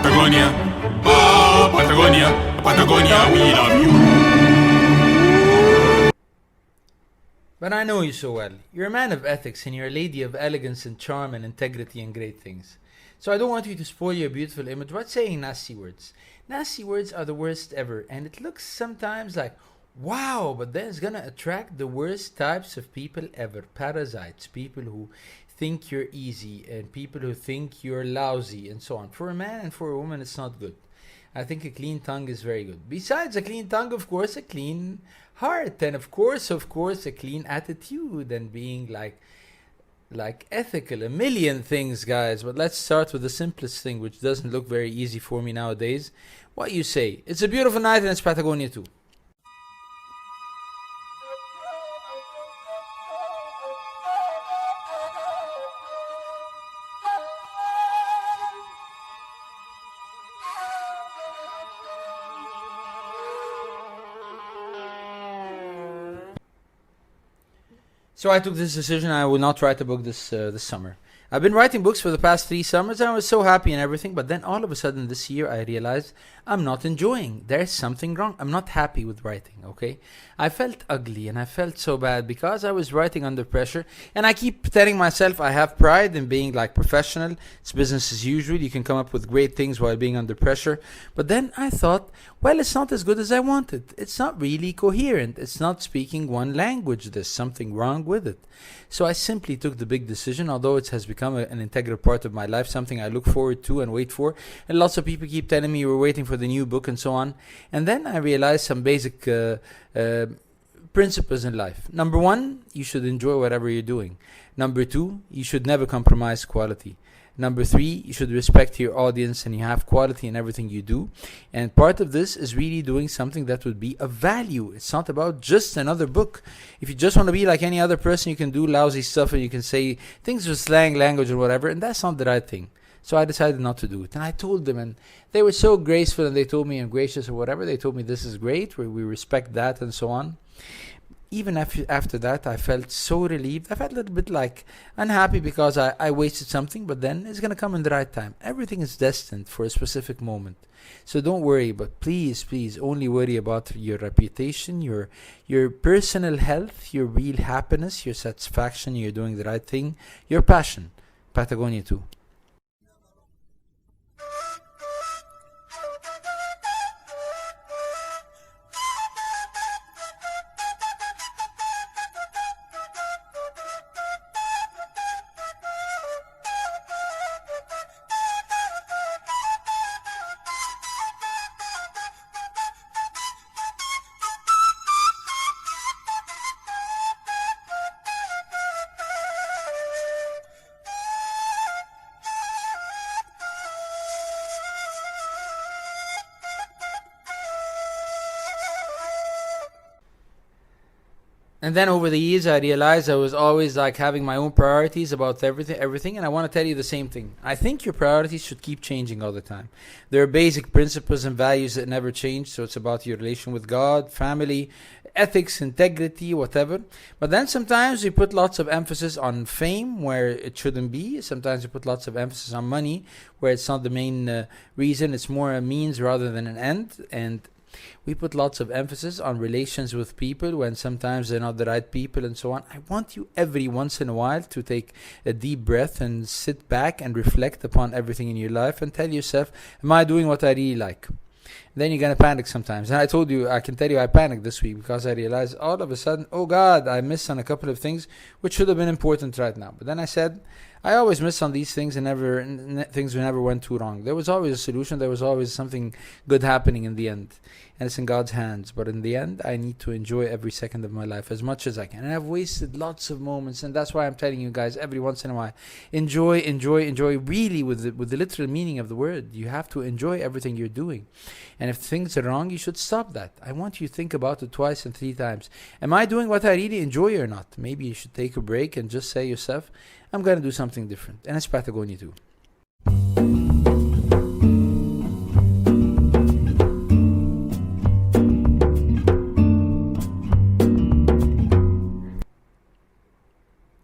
Patagonia, oh Patagonia, Patagonia, we love you. But I know you so well. You're a man of ethics and you're a lady of elegance and charm and integrity and great things. So I don't want you to spoil your beautiful image by saying nasty words. Nasty words are the worst ever, and it looks sometimes like, wow, but then it's gonna attract the worst types of people ever. Parasites, people who think you're easy, and people who think you're lousy, and so on. For a man and for a woman, it's not good. I think a clean tongue is very good. Besides a clean tongue, of course, a clean heart, and of course, a clean attitude, and being like ethical. A million things, guys. But let's start with the simplest thing, which doesn't look very easy for me nowadays. What you say? It's a beautiful night, and it's Patagonia too. So I took this decision. I will not write a book this summer. I've been writing books for the past 3 summers and I was so happy and everything, but then all of a sudden this year I realized I'm not enjoying. There's something wrong. I'm not happy with writing, okay? I felt ugly and I felt so bad because I was writing under pressure, and I keep telling myself I have pride in being like professional. It's business as usual. You can come up with great things while being under pressure. But then I thought, well, it's not as good as I wanted. It's not really coherent. It's not speaking one language. There's something wrong with it. So I simply took the big decision, although it has become an integral part of my life, something I look forward to and wait for. And lots of people keep telling me we're waiting for the new book and so on. And then I realized some basic principles in life. Number 1, you should enjoy whatever you're doing. Number 2, you should never compromise quality. Number 3, you should respect your audience and you have quality in everything you do. And part of this is really doing something that would be of value. It's not about just another book. If you just want to be like any other person, you can do lousy stuff and you can say things with slang language or whatever, and that's not the right thing. So I decided not to do it. And I told them, and they were so graceful, and they told me, and gracious or whatever, they told me this is great, we respect that and so on. Even after that, I felt so relieved. I felt a little bit like unhappy because I wasted something, but then it's going to come in the right time. Everything is destined for a specific moment. So don't worry, but please, only worry about your reputation, your personal health, your real happiness, your satisfaction, you're doing the right thing, your passion. Patagonia too. And then over the years, I realized I was always like having my own priorities about everything. And I want to tell you the same thing. I think your priorities should keep changing all the time. There are basic principles and values that never change. So it's about your relation with God, family, ethics, integrity, whatever. But then sometimes we put lots of emphasis on fame where it shouldn't be. Sometimes we put lots of emphasis on money where it's not the main reason. It's more a means rather than an end. And we put lots of emphasis on relations with people when sometimes they're not the right people and so on. I want you every once in a while to take a deep breath and sit back and reflect upon everything in your life and tell yourself, am I doing what I really like? Then you're going to panic sometimes. And I can tell you I panicked this week because I realized all of a sudden, oh God, I missed on a couple of things which should have been important right now. But then I said, I always miss on these things and things never went too wrong. There was always a solution. There was always something good happening in the end. And it's in God's hands. But in the end, I need to enjoy every second of my life as much as I can. And I've wasted lots of moments. And that's why I'm telling you guys every once in a while, enjoy really with the literal meaning of the word. You have to enjoy everything you're doing. And if things are wrong, you should stop that. I want you to think about it twice and 3 times. Am I doing what I really enjoy or not? Maybe you should take a break and just say yourself, I'm going to do something different. And it's Patagonia too.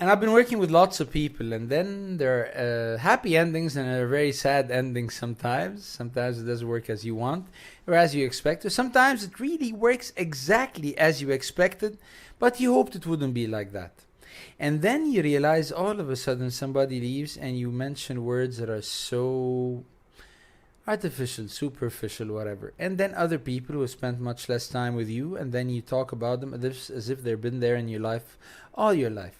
And And I've been working with lots of people, and then there are happy endings and there are very sad endings sometimes. Sometimes it doesn't work as you want or as you expect, or sometimes it really works exactly as you expected, but you hoped it wouldn't be like that. And then you realize all of a sudden somebody leaves and you mention words that are so artificial, superficial, whatever. And then other people who spent much less time with you, and then you talk about them as if they've been there in your life all your life.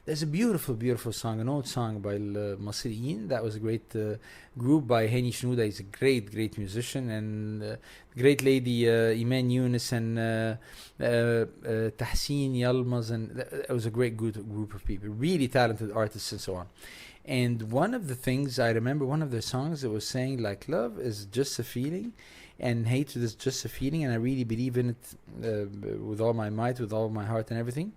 There's a beautiful, beautiful song, an old song by Masriyin. That was a great group by Hani Shnuda. He's a great, great musician. And great lady Iman Yunus and Tahsin Yalmaz. And it was a great group of people. Really talented artists and so on. And one of the things I remember, one of their songs, it was saying like, love is just a feeling and hatred is just a feeling. And I really believe in it with all my might, with all my heart and everything.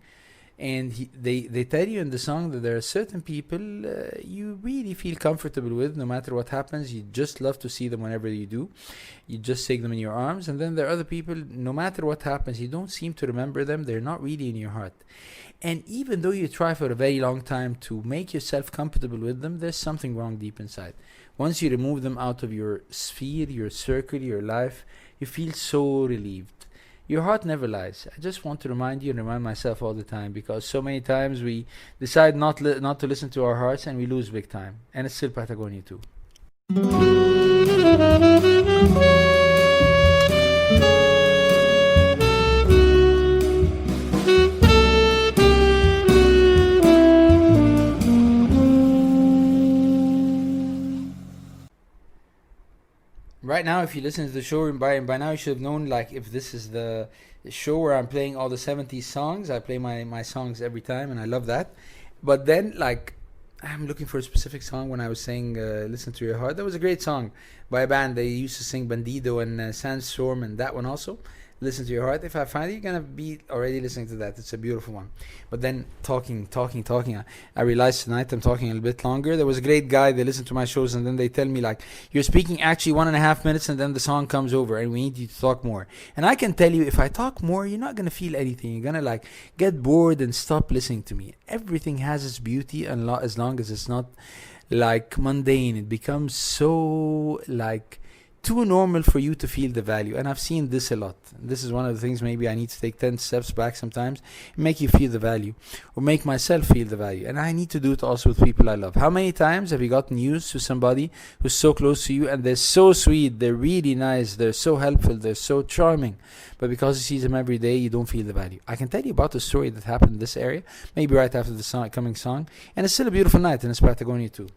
And they tell you in the song that there are certain people you really feel comfortable with no matter what happens. You just love to see them whenever you do. You just take them in your arms. And then there are other people, no matter what happens, you don't seem to remember them. They're not really in your heart. And even though you try for a very long time to make yourself comfortable with them, there's something wrong deep inside. Once you remove them out of your sphere, your circle, your life, you feel so relieved. Your heart never lies. I just want to remind you and remind myself all the time, because so many times we decide not to listen to our hearts and we lose big time. And it's still Patagonia too. Right now, if you listen to the show, by now you should have known, like, if this is the show where I'm playing all the 70s songs. I play my songs every time, and I love that. But then, like, I'm looking for a specific song. When I was saying Listen to Your Heart, that was a great song by a band. They used to sing Bandido and Sandstorm, and that one also. Listen to Your Heart. If I find it, you're gonna be already listening to that. It's a beautiful one. But then talking. I realized tonight I'm talking a little bit longer. There was a great guy. They listen to my shows and then they tell me like, you're speaking actually 1.5 minutes and then the song comes over and we need you to talk more. And I can tell you, if I talk more, you're not gonna feel anything. You're gonna like get bored and stop listening to me. Everything has its beauty, and as long as it's not like mundane, it becomes so like too normal for you to feel the value. And I've seen this a lot. This is one of the things maybe I need to take 10 steps back sometimes and make you feel the value, or make myself feel the value. And I need to do it also with people I love. How many times have you gotten used to somebody who's so close to you and they're so sweet, they're really nice, they're so helpful, they're so charming, but because you see them every day, you don't feel the value? I can tell you about a story that happened in this area, maybe right after the coming song, and it's still a beautiful night, and it's Patagonia too.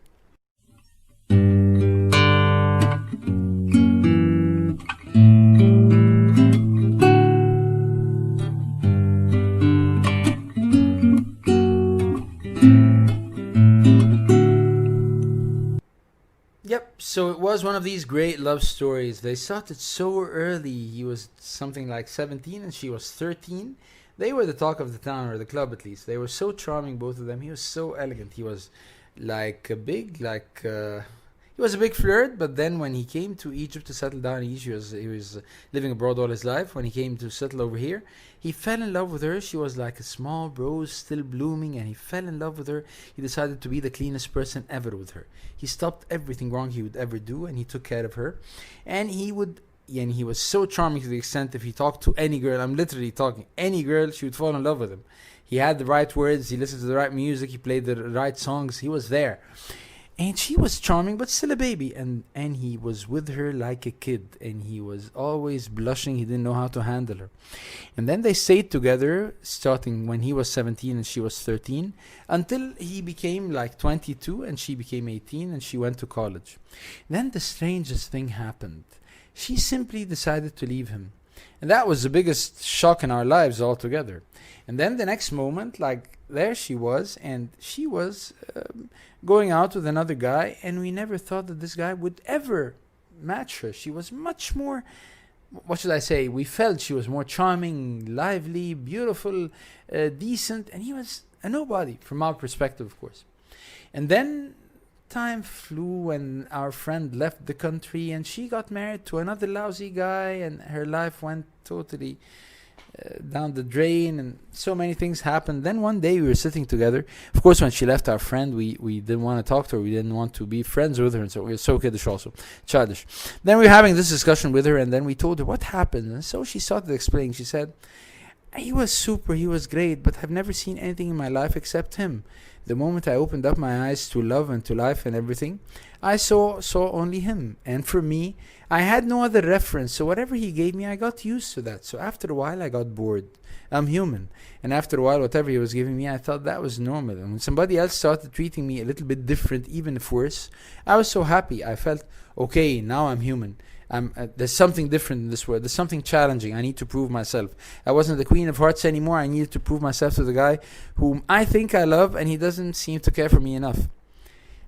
Yep, so it was one of these great love stories. They started so early. He was something like 17 and she was 13. They were the talk of the town, or the club at least. They were so charming, both of them. He was so elegant. He was like a big, he was a big flirt, but then when he came to Egypt to settle down in Egypt, he was living abroad all his life. When he came to settle over here, he fell in love with her. She was like a small rose still blooming, and he fell in love with her. He decided to be the cleanest person ever with her. He stopped everything wrong he would ever do, and he took care of her. And he was so charming to the extent if he talked to any girl, I'm literally talking, any girl, she would fall in love with him. He had the right words, he listened to the right music, he played the right songs, he was there. And she was charming, but still a baby. And he was with her like a kid. And he was always blushing. He didn't know how to handle her. And then they stayed together, starting when he was 17 and she was 13, until he became like 22 and she became 18 and she went to college. Then the strangest thing happened. She simply decided to leave him. And that was the biggest shock in our lives altogether. And then the next moment, like, there she was, and she was going out with another guy, and we never thought that this guy would ever match her. She was much more, what should I say, we felt she was more charming, lively, beautiful, decent, and he was a nobody from our perspective, of course. And then time flew and our friend left the country and she got married to another lousy guy, and her life went totally down the drain, and so many things happened. Then one day we were sitting together. Of course, when she left our friend, we didn't want to talk to her. We didn't want to be friends with her, and so we were so kiddish also, childish. Then we were having this discussion with her, and then we told her what happened. And so she started explaining. She said, he was super, he was great, but I've never seen anything in my life except him. The moment I opened up my eyes to love and to life and everything, I saw only him. And for me, I had no other reference. So whatever he gave me, I got used to that. So after a while, I got bored. I'm human. And after a while, whatever he was giving me, I thought that was normal. And when somebody else started treating me a little bit different, even if worse, I was so happy. I felt, okay, now I'm human. There's something different in this world. There's something challenging. I need to prove myself. I wasn't the queen of hearts anymore. I needed to prove myself to the guy whom I think I love, and he doesn't seem to care for me enough.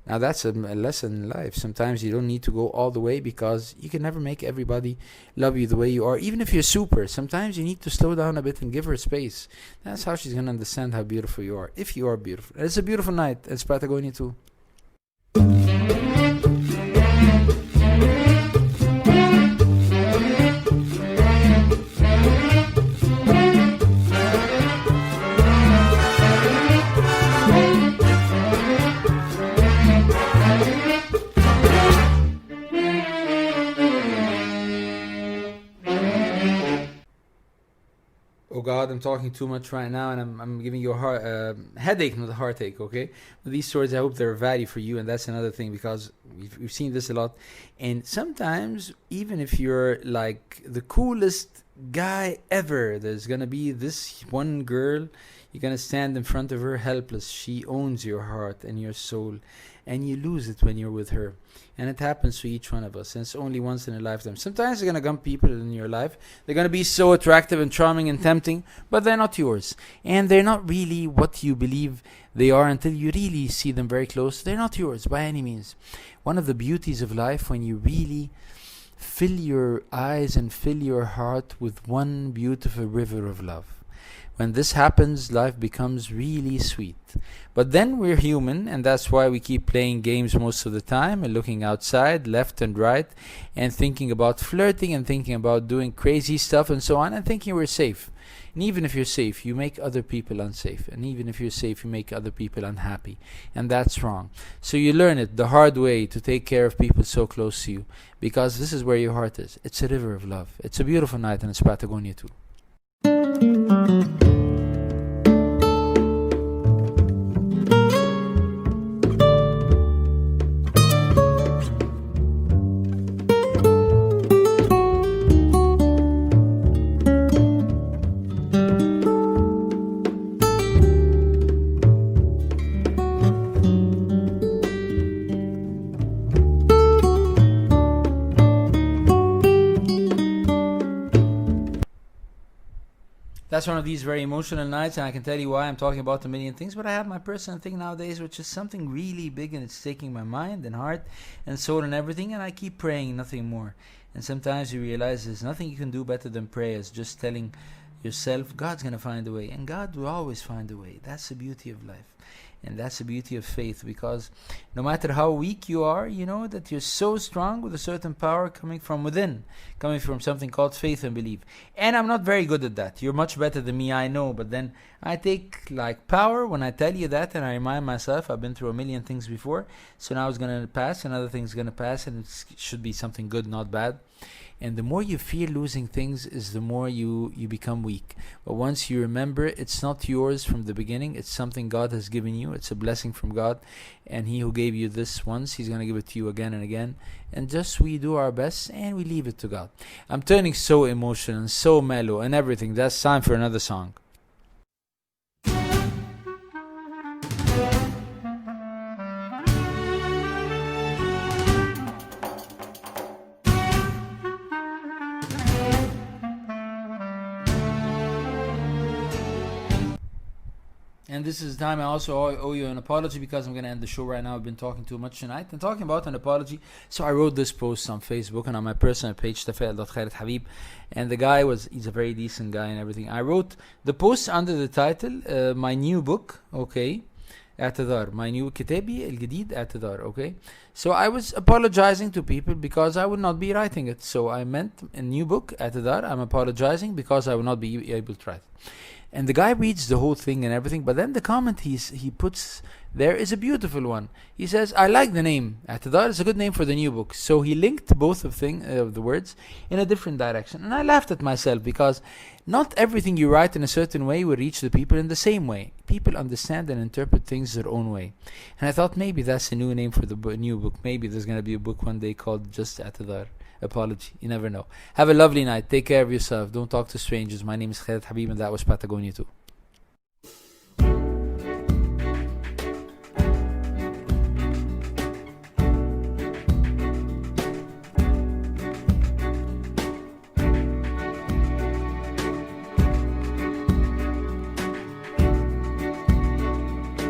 Now that's a lesson in life. Sometimes you don't need to go all the way, because you can never make everybody love you the way you are. Even if you're super, sometimes you need to slow down a bit and give her space. That's how she's going to understand how beautiful you are, if you are beautiful. And it's a beautiful night. It's Patagonia too. Oh God, I'm talking too much right now, and I'm giving you a headache, not a heartache, okay? But these stories, I hope they're of value for you, and that's another thing, because we've seen this a lot. And sometimes, even if you're like the coolest guy ever, there's gonna be this one girl, you're gonna stand in front of her helpless. She owns your heart and your soul, and you lose it when you're with her. And it happens to each one of us, and it's only once in a lifetime. Sometimes you're gonna come people in your life, they're gonna be so attractive and charming and tempting, but they're not yours. And they're not really what you believe they are until you really see them very close. They're not yours by any means. One of the beauties of life, when you really fill your eyes and fill your heart with one beautiful river of love. When this happens, life becomes really sweet. But then we're human, and that's why we keep playing games most of the time and looking outside, left and right, and thinking about flirting and thinking about doing crazy stuff and so on, and thinking we're safe. And even if you're safe, you make other people unsafe. And even if you're safe, you make other people unhappy. And that's wrong. So you learn it the hard way, to take care of people so close to you, because this is where your heart is. It's a river of love. It's a beautiful night, and it's Patagonia too. That's one of these very emotional nights, and I can tell you why. I'm talking about a million things, but I have my personal thing nowadays, which is something really big, and it's taking my mind and heart and soul and everything, and I keep praying, nothing more. And sometimes you realize there's nothing you can do better than pray. It's just telling yourself, God's going to find a way, and God will always find a way. That's the beauty of life. And that's the beauty of faith, because no matter how weak you are, you know that you're so strong with a certain power coming from within, coming from something called faith and belief. And I'm not very good at that. You're much better than me, I know, but then I take like power when I tell you that, and I remind myself I've been through a million things before, so now it's going to pass, another thing's going to pass, and it should be something good, not bad. And the more you fear losing things is the more you become weak. But once you remember, it's not yours from the beginning. It's something God has given you. It's a blessing from God. And He who gave you this once, He's going to give it to you again and again. And just we do our best and we leave it to God. I'm turning so emotional and so mellow and everything. That's time for another song. And this is the time I also owe you an apology, because I'm going to end the show right now. I've been talking too much tonight and talking about an apology. So I wrote this post on Facebook and on my personal page, Khaled Habib. And the guy he's a very decent guy and everything. I wrote the post under the title, my new book, okay, اعتذار. My new كتابي الجديد اعتذار. Okay. So I was apologizing to people because I would not be writing it. So I meant a new book اعتذار. I'm apologizing because I will not be able to write it. And the guy reads the whole thing and everything, but then the comment he puts there is a beautiful one. He says, I like the name. اعتذار is a good name for the new book. So he linked both of the words in a different direction. And I laughed at myself because not everything you write in a certain way will reach the people in the same way. People understand and interpret things their own way. And I thought maybe that's a new name for the new book. Maybe there's going to be a book one day called just اعتذار. Apology. You never know. Have a lovely night. Take care of yourself. Don't talk to strangers. My name is Khaled Habib and that was Patagonia too.